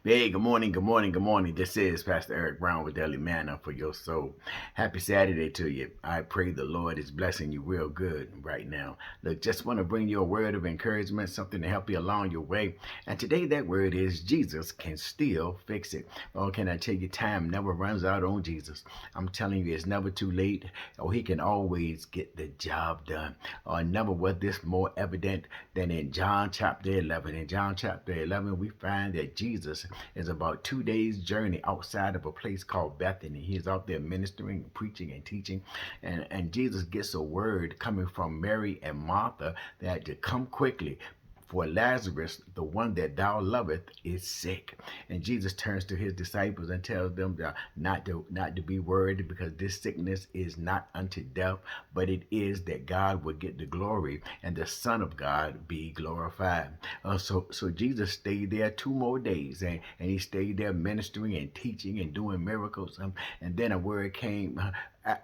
Hey, good morning, good morning, good morning. This is Pastor Eric Brown with Daily Manna for your soul. Happy Saturday to you. I pray the Lord is blessing you real good right now. Look, just want to bring you a word of encouragement, something to help you along your way. And today that word is Jesus can still fix it. Oh, can I tell you, time never runs out on Jesus. I'm telling you, it's never too late. Oh, he can always get the job done. Never was this more evident than in John chapter 11. In John chapter 11, we find that Jesus is about 2 days' journey outside of a place called Bethany. He is out there ministering, preaching, and teaching. And Jesus gets a word coming from Mary and Martha that to come quickly, for Lazarus, the one that thou loveth, is sick. And Jesus turns to his disciples and tells them not to be worried, because this sickness is not unto death, but it is that God will get the glory and the Son of God be glorified. So Jesus stayed there 2 more days, and he stayed there ministering and teaching and doing miracles. And then a word came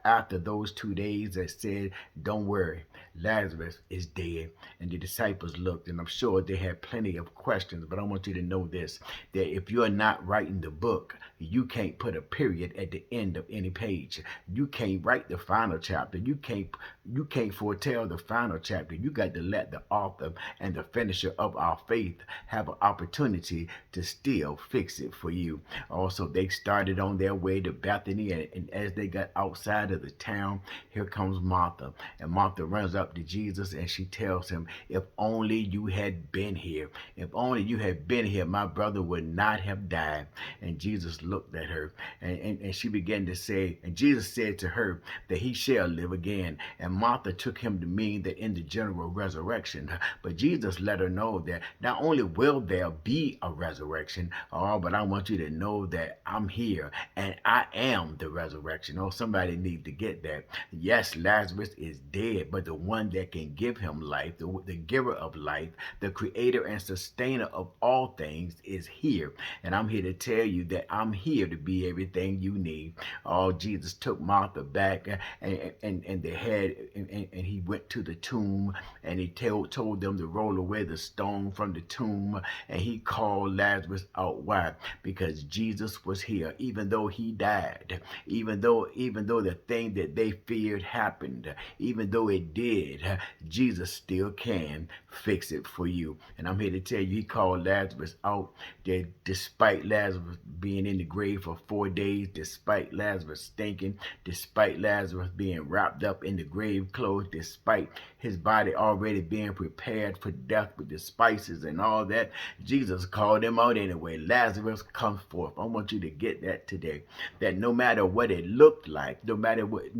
after those 2 days that said, don't worry, Lazarus is dead. And the disciples looked, and I'm sure they had plenty of questions, but I want you to know this, that if you're not writing the book, you can't put a period at the end of any page. You can't write the final chapter. You can't foretell the final chapter. You got to let the author and the finisher of our faith have an opportunity to still fix it for you. Also, they started on their way to Bethany, and as they got outside of the town, here comes Martha. And Martha runs up to Jesus and she tells him, if only you had been here. If only you had been here, my brother would not have died. And Jesus looked at her, and she began to say, and Jesus said to her that he shall live again. And Martha took him to mean that in the general resurrection. But Jesus let her know that not only will there be a resurrection, but I want you to know that I'm here and I am the resurrection. Oh, somebody needs to get that. Yes, Lazarus is dead, but the one that can give him life, the giver of life, the creator and sustainer of all things is here. And I'm here to tell you that I'm here to be everything you need. Oh, Jesus took Martha back, and they had, and he went to the tomb, and he told them to roll away the stone from the tomb, and he called Lazarus out. Why? Because Jesus was here, even though he died, even though the thing that they feared happened, even though it did, Jesus still can fix it for you. And I'm here to tell you, he called Lazarus out, that despite Lazarus being in the grave for 4 days, despite Lazarus stinking, despite Lazarus being wrapped up in the grave clothes, despite his body already being prepared for death with the spices and all that, Jesus called him out anyway. Lazarus, come forth. I want you to get that today, that no matter what it looked like, no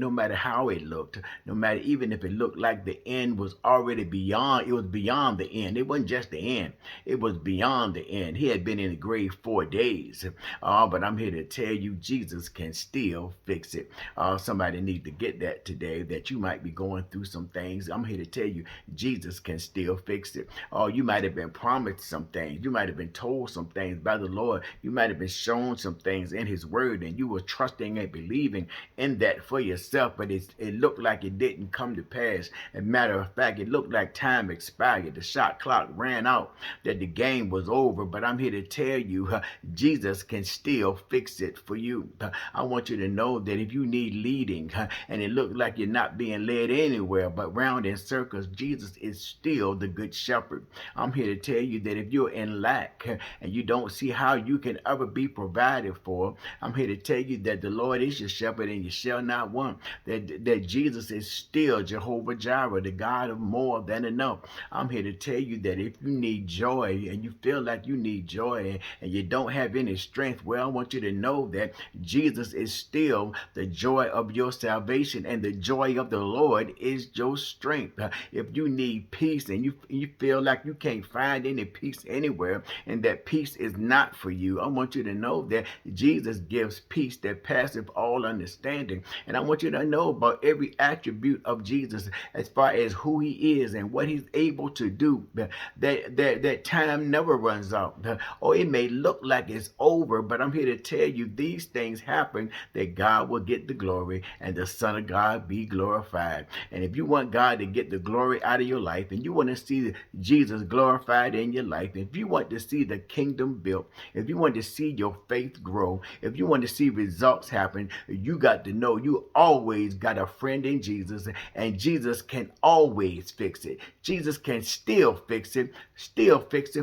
matter how it looked, no matter even if it looked like the end was already beyond, it was beyond the end. It wasn't just the end, it was beyond the end. He had been in the grave 4 days. But I'm here to tell you, Jesus can still fix it. Somebody need to get that today, that you might be going through some things. I'm here to tell you, Jesus can still fix it. You might have been promised some things. You might have been told some things by the Lord. You might have been shown some things in his word, and you were trusting and believing in that for yourself, but it looked like it didn't come to pass. As a matter of fact, it looked like time expired. The shot clock ran out, that the game was over. But I'm here to tell you, Jesus can still fix it for you. I want you to know that if you need leading, and it looked like you're not being led anywhere but round in circles, Jesus is still the good shepherd. I'm here to tell you that if you're in lack and you don't see how you can ever be provided for, I'm here to tell you that the Lord is your shepherd and you shall not want. That Jesus is still Jehovah Jireh, the God of more than enough. I'm here to tell you that if you need joy and you feel like you need joy and you don't have any strength, well, I want you to know that Jesus is still the joy of your salvation, and the joy of the Lord is your strength. If you need peace and you feel like you can't find any peace anywhere, and that peace is not for you, I want you to know that Jesus gives peace that passeth all understanding. And I want you to know about every attribute of Jesus as far as who he is and what he's able to do. That time never runs out. Or it may look like it's over, but I'm here to tell you these things happen that God will get the glory and the Son of God be glorified. And if you want God to get the glory out of your life and you want to see Jesus glorified in your life, if you want to see the kingdom built, if you want to see your faith grow, if you want to see results happen, you got to know you always got a friend in Jesus, and Jesus can always fix it. Jesus can still fix it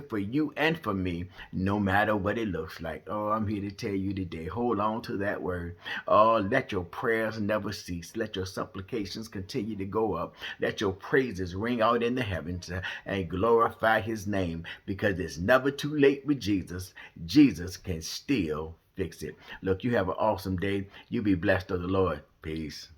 for you and for me, no matter what it looks like. Oh, I'm here to tell you today, hold on to that word. Oh, let your prayers never cease. Let your supplications continue to go up. Let your praises ring out in the heavens and glorify his name, because it's never too late with Jesus. Jesus can still fix it. Look, you have an awesome day. You be blessed of the Lord. Peace.